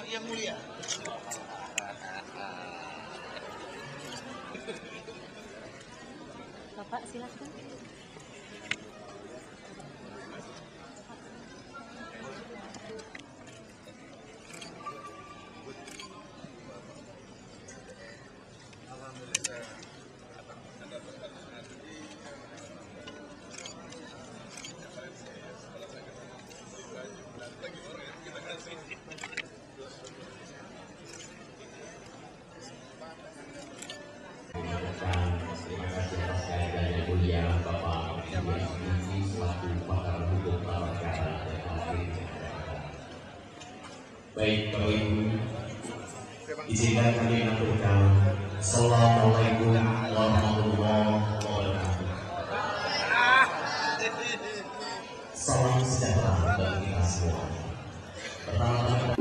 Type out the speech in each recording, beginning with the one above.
Yang mulia. Bapak silakan. Baik Bapak Ibu, izinkan kami mengaturkan Assalamualaikum warahmatullahi wabarakatuh. Salam sejahtera bagi kita semua. Pertama-tama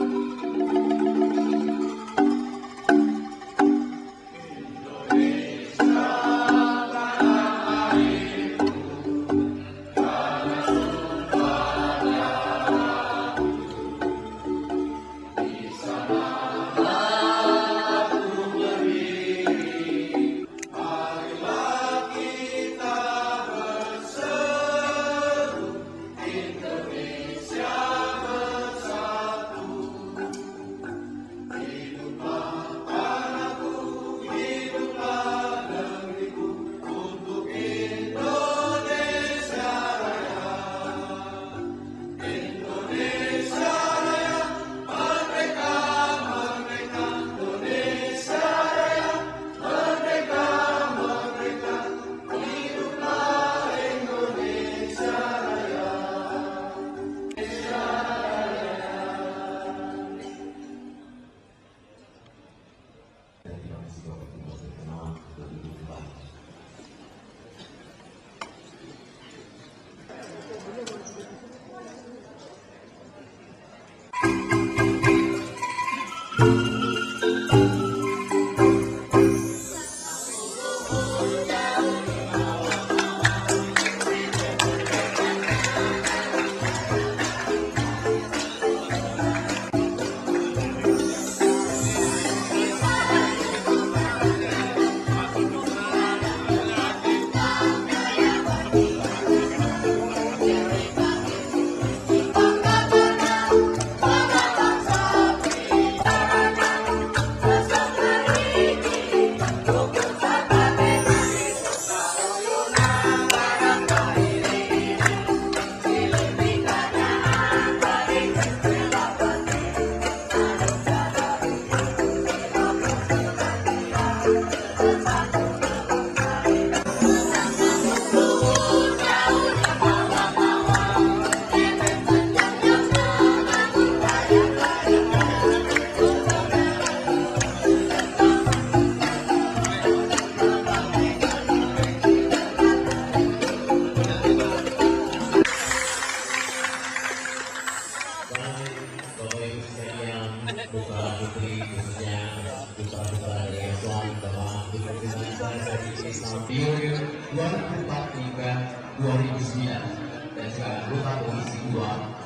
dari Islam periode 2004 hingga 2009 dan juga anggota Komisi 2.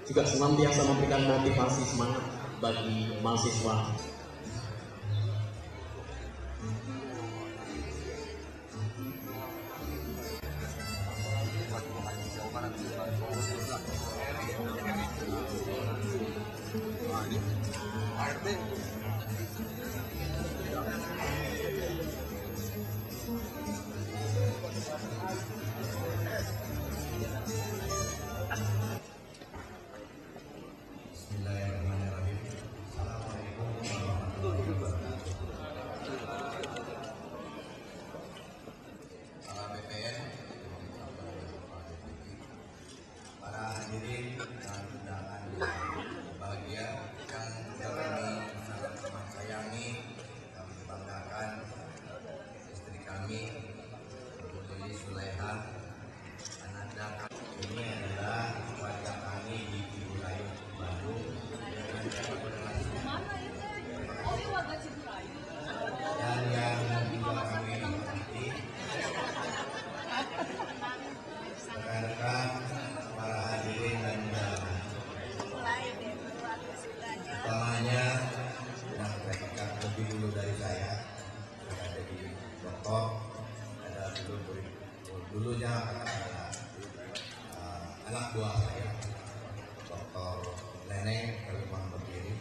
Juga senantiasa memberikan motivasi semangat bagi mahasiswa. Hadirin dan undangan bahagia yang kami sangat sayangi, kami banggakan istri kami, Ibu Lili Suleha, Ananda. Ini adalah warga kami di Ciburayu, Bandung. Dan yang juga kami hormati rekan-rekan para hadirin dan undangan. Utamanya yang berangkat lebih dulu dari saya, ada di dokter, ada dulunya adalah anak buah saya, Dr. Neneng dari Mohon Berdiri.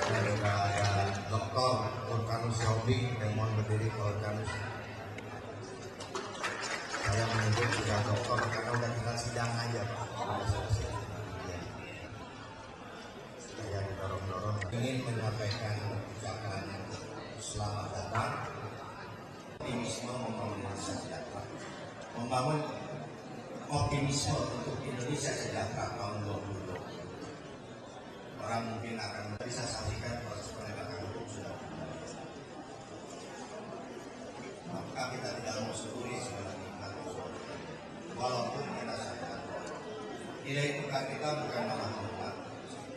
Juga ada Dr. Orkanus Sobi yang Mohon Berdiri, Orkanus. Saya menyebut sudah dokter karena udah tinggal sidang aja, Pak. Saya didorong-dorong ingin menyampaikan ucapan selamat datang. Optimisme membangun masa sejahtera, membangun optimisme untuk Indonesia sejahtera tahun 2020. Orang mungkin akan bisa saksikan proses penegakan hukum sudah. Maka kita tidak mau sendiri sebenarnya. Walaupun kita sadar nilai tukar kita bukan malah menguat,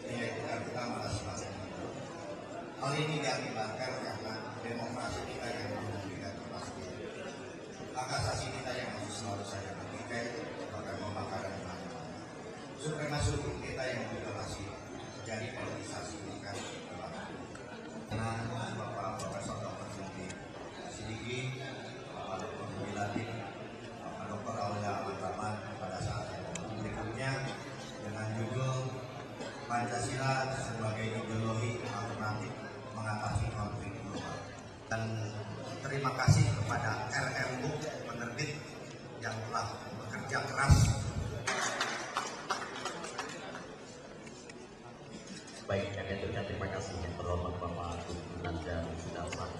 nilai tukar kita malah semakin menurun. Hal ini diakibatkan karena demokrasi kita yang belum memberikan kepastian, hak asasi kita yang masih selalu saja bertikai, bahkan membakar dan mana-mana, supremasi hukum kita yang juga masih jadi politisasi bukan kebanggaan. Karena Bapak Profesor Dr. Sidiki, Bapak Dr. Biladi, Dr. Aulia Ahmad pada saat berikutnya dengan judul Pancasila sebagai ideologi alternatif mengatasi konflik global. Dan terima kasih kepada RRU penerbit yang telah bekerja keras. Baik, kami ucapkan terima kasih yang terhormat Bapak Nanda Sudarsan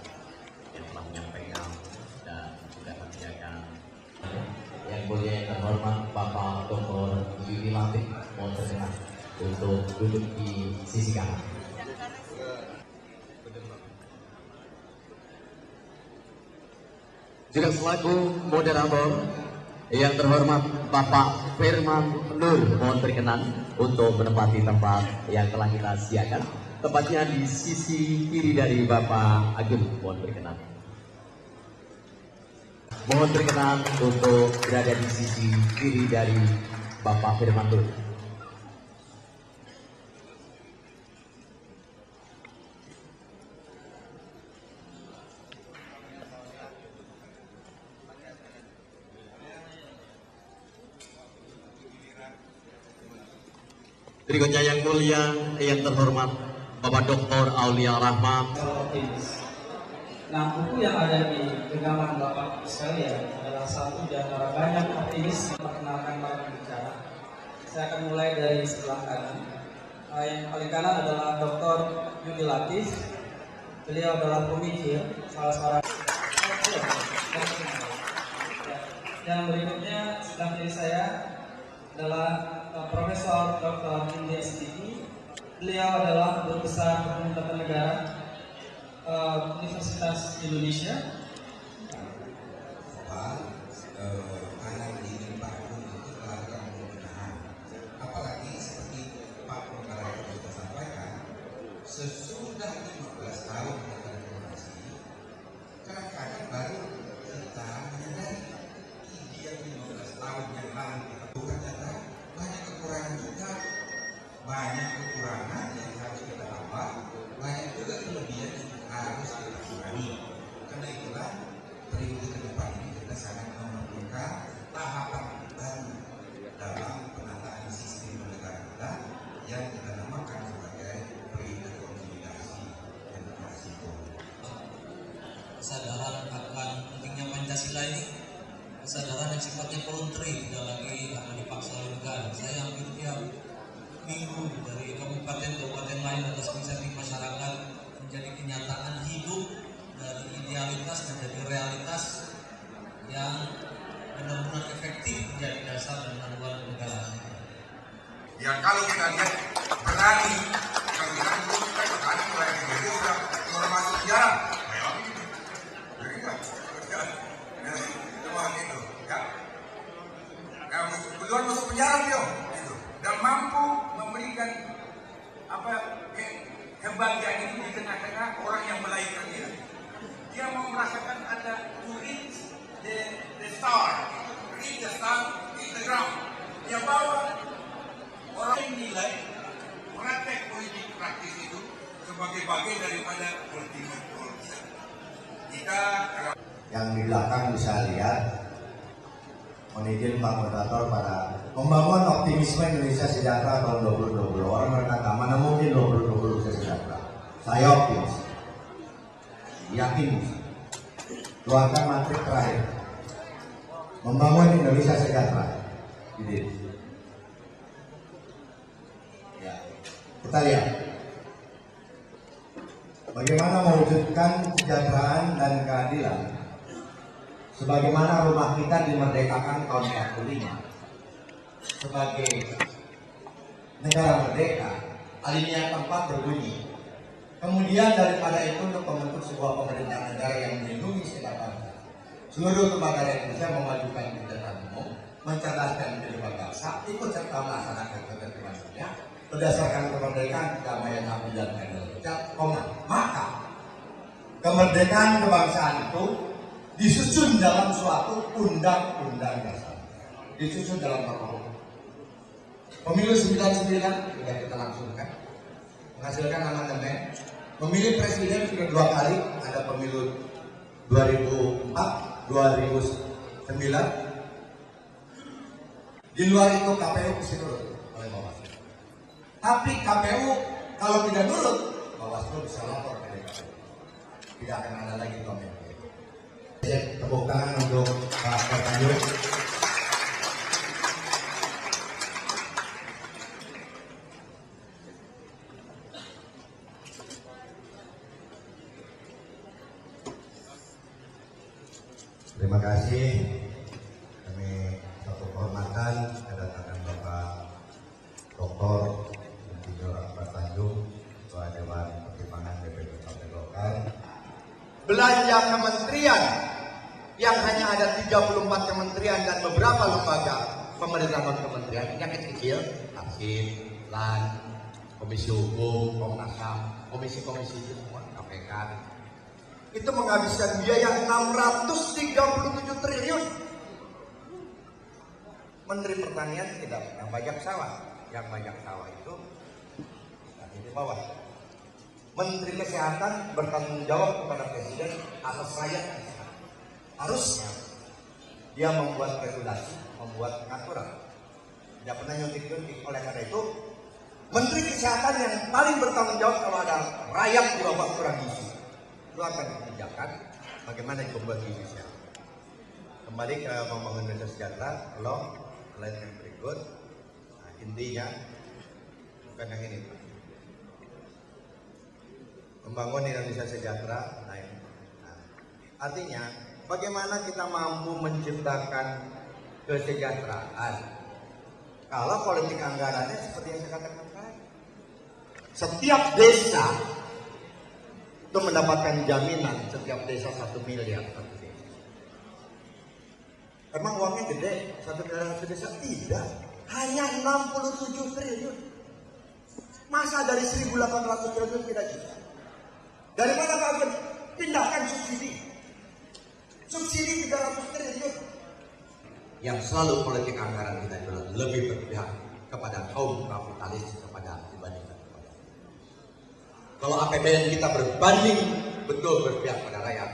yang telah menyampaikan dan juga menjaga. Yang mulia yang terhormat Bapak Dr. Yudi Latif, mohon berkenan untuk duduk di sisi kanan. Juga selaku moderator Yang terhormat Bapak Firman Nur, mohon berkenan untuk menempati tempat yang telah kita siapkan, tepatnya di sisi kiri dari Bapak Agung, mohon berkenan. Mohon berkenan untuk berada di sisi kiri dari Bapak Firman Nur. Berikutnya yang mulia, yang terhormat Bapak Dr. Aulia Rahma. Nah, buku yang ada di genggaman Bapak sekalian adalah satu di antara banyak optimis yang memperkenalkan para pembicara. Saya akan mulai dari sebelah kanan. Yang paling kanan adalah Dr. Yudi Latif. Beliau adalah pemikir, salah seorang. Yang berikutnya sebelah kiri saya adalah Profesor Dr. Indi Sidiki. Beliau adalah Guru Besar Hukum Tata Negara Universitas Indonesia. Anak ini Pak Pun itu melakukan pembenahan. Apalagi seperti Pak Penggarap itu sudah sampaikan, sesudah 15 tahun kita reformasi, kadang-kadang baru kita menyadari dia 15 tahun yang lalu kita bukan ternyata banyak kekurangan juga, banyak kekurangan yang harus kita tambah, banyak juga kelebihan yang harus kita kurangi. Karena itulah periode ke depan ini kita sangat memerlukan tahapan baru dalam penataan sistem negara kita yang kita namakan sebagai periode konsolidasi demokrasi. Kesadaran akan pentingnya Pancasila ini, kesadaran yang sifatnya voluntary, tidak lagi akan dipaksa oleh negara. Saya hampir tiap minggu dari kabupaten lain atau segmen masyarakat menjadi kenyataan hidup dari idealitas menjadi realitas yang benar-benar efektif menjadi dasar dan panduan negara. Ya kalau kita lihat berani, kalau kita butuhkan berani mulai dari sudah termasuk sejarah. Jadi enggak, cuma gitu, ya. Keluar masuk penjara dia, gitu. Dan mampu memberikan kebahagiaan itu di tengah-tengah orang yang melahirkan dia. Dia mau merasakan ada to reach the star, reach the ground. Dia bawa orang yang nilai praktek politik praktis itu sebagai bagian daripada ultimate goal. Jika yang di belakang bisa lihat, mohon izin Pak Moderator, pada membangun optimisme Indonesia sejahtera tahun 2020. Orang berkata mana mungkin 2020 bisa sejahtera. Saya optimis, yakin, keluarkan matrik terakhir, membangun Indonesia sejahtera. Jadi, ya, kita lihat bagaimana mewujudkan kesejahteraan dan keadilan sebagaimana rumah kita dimerdekakan tahun 45 sebagai negara merdeka. Alinea keempat berbunyi, kemudian daripada itu untuk membentuk sebuah pemerintahan negara yang melindungi setiap bangsa, seluruh lembaga Indonesia memajukan kebijakan umum, mencerdaskan kehidupan bangsa, ikut serta melaksanakan ketertiban dunia berdasarkan kemerdekaan, kedamaian, adil dan keadilan. Maka kemerdekaan kebangsaan itu disusun dalam suatu undang-undang dasar, disusun dalam norma hukum. Pemilu 99 sudah kita langsungkan, menghasilkan amandemen. Memilih presiden sudah 2 kali, ada pemilu 2004, 2009. Di luar itu KPU mesti nurut oleh Bawaslu. Tapi KPU kalau tidak nurut, Bawaslu bisa lapor ke DKP. Tidak akan ada lagi komen. Tepuk tangan untuk Pak Tanjung. Terima kasih. Kami satu kehormatan kedatangan Bapak Dr. Insinyur Akbar Tanjung, Ketua Dewan Pertimbangan DPD Partai Golkar. Belanja kementerian yang hanya ada 34 kementerian dan beberapa lembaga pemerintah non kementerian yang kecil, Hakim, LAN, Komisi Hukum, Komnas HAM, komisi-komisi itu semua, KPK, itu menghabiskan biaya 637 triliun. Menteri Pertanian tidak pernah bajak sawah, yang bajak sawah itu di bawah. Menteri Kesehatan bertanggung jawab kepada Presiden atas rakyat. Harusnya dia membuat regulasi, membuat pengaturan. Tidak pernah nyuntik-nyuntik. Oleh karena itu, Menteri Kesehatan yang paling bertanggung jawab kalau ada rakyat berobat kurang gizi, itu akan kebijakan bagaimana membuat gizi sehat. Kembali ke membangun Indonesia sejahtera, kalau slide yang berikut, nah, intinya bukan yang ini, membangun Indonesia sejahtera. Nah, artinya bagaimana kita mampu menciptakan kesejahteraan kalau politik anggarannya seperti yang saya katakan tadi. Setiap desa itu mendapatkan jaminan, setiap desa 1 miliar satu desa. Emang uangnya gede 1 miliar satu desa? Tidak, hanya 67 triliun. Masa dari 1.800 triliun tidak bisa? Dari mana Pak Agun? Pindahkan subsidi. Subsidi 300 triliun. Yang selalu politik anggaran kita adalah lebih berpihak kepada kaum kapitalis dibandingkan kepada. Kalau APBN kita berbanding betul berpihak pada rakyat,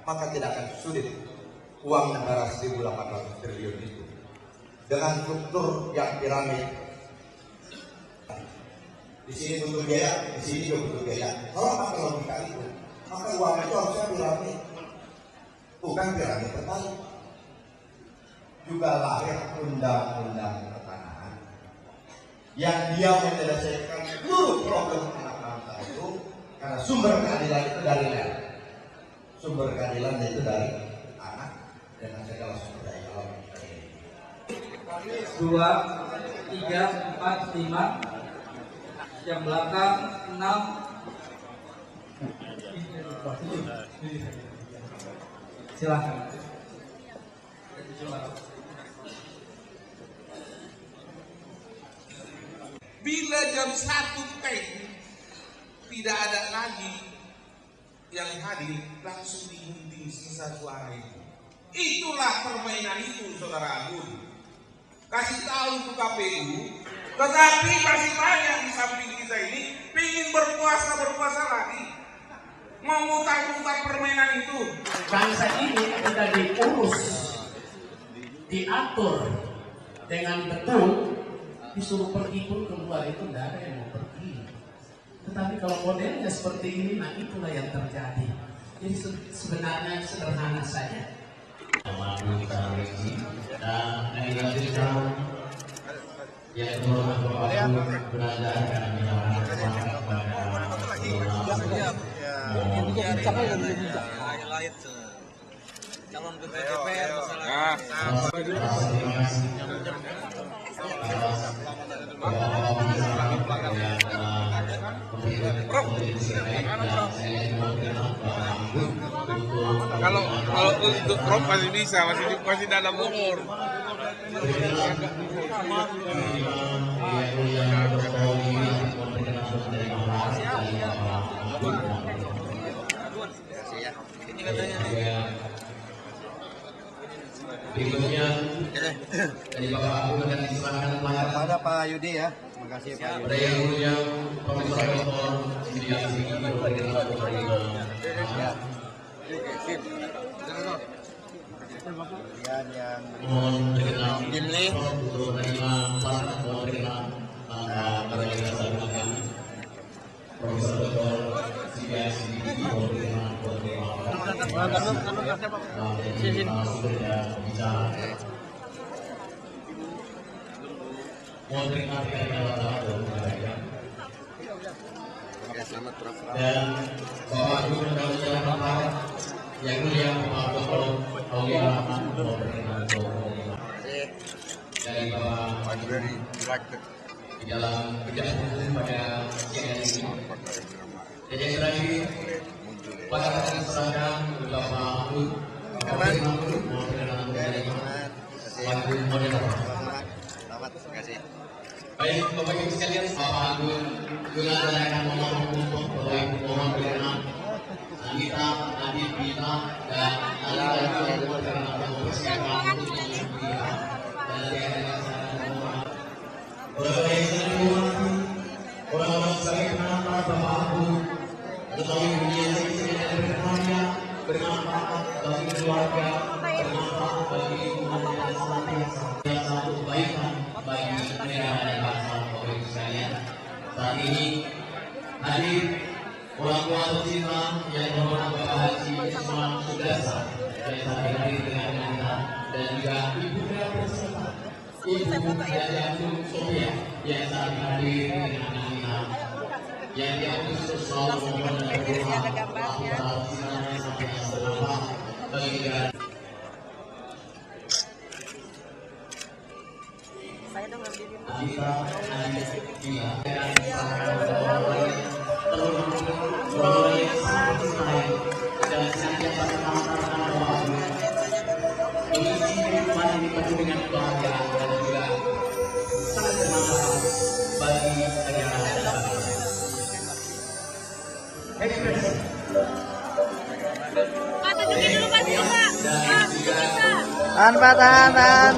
maka tidak akan sulit uang negara 1.800 triliun itu dengan struktur yang piramid. Di sini butuh biaya, di sini juga butuh biaya. Kalau pakai logika itu, maka uang itu harusnya piramid, bukan piramid terbalik. Juga lahir undang-undang pertanahan yang dia menyelesaikan seluruh problem anak bangsa itu, karena sumber keadilan itu dari land, sumber keadilan itu dari anak dan segala sumber daya alam. 2, 3, 4, 5. Yang belakang 6. Silahkan. Bila jam 1 pagi tidak ada lagi yang hadir, langsung digunting sisa suara itu. Itulah permainan itu, Saudara Agun. Kasih tahu ke KPU, tetapi masih banyak di samping kita ini ingin berpuasa lagi, memutar-mutar permainan itu. Bangsa ini sudah diurus, diatur dengan betul, disuruh pergi pun keluar itu tidak ada yang mau pergi. Tetapi kalau modelnya seperti ini, nah itulah yang terjadi. Jadi sebenarnya sederhana saja. Dan dilanjutkan yang terhormat Bapak Gubernur belajar dan menyerahkan calon ketua DPR Kalau untuk Rob masih bisa, masih dalam umur. Berikutnya dari Bapak Agung akan diserahkan Pada Pak Yudi ya. Terima kasih Pak Yudi. pada yang mulia Profesor Dr. Sidiq Sigi Kemudian yang mohon dikenal untuk menerima pelajaran mohon dikenal para yang saya gunakan Profesor Dr. Sidiq Sigi mohon dikenal mohon dikenal mohon terima dan Bapak Gubernur dan Bapak yang mulia Bapak Dr. Aulia Rahman mohon terima dari Bapak di dalam kejahatan pada siang ini. Jadi terakhir pada kesempatan Bapak Agung Kami mau perkenalan dari waktu moderator. Selamat, terima kasih. Baik, Bapak Ibu sekalian, Bapak Agung Gunawan akan memohon untuk Bapak Ibu mohon berkenan. Anita, Adit, Bina, dan Alita yang berkenan untuk mempersiapkan untuk mengikuti dan diadakan secara normal. Orang-orang yang sedang dihormati, orang-orang sebagai pengantar Bapak Agung, tetapi dunia sekitar yang berkenalia, bermanfaat bagi keluarga, bermanfaat bagi lingkungan dan senantiasa yang satu kebaikan bagi negara dan bangsa. Bapak Ibu sekalian, saat ini hadir orang tua tercinta yang berhormat Bapak Haji Ismail Sudasa yang saat ini hadir dengan kita, dan juga Ibu Bella Perserta, Ibu Yayatun Sofia yang saat ini hadir dengan kita, yang di Agustus selalu memohon dan berdoa agar sinarnya sampai bermanfaat bagi negara. Kita Bila orang yang sangat mencintai dan senantiasa mengantarkan doa mengisi kehidupan ini penuh dengan kebahagiaan dan juga sangat bermanfaat bagi negara dan bangsa. Ekspresi Pak, tunjukin dulu Pak, Pak. dan juga Bisa. Tahan Pak, tahan.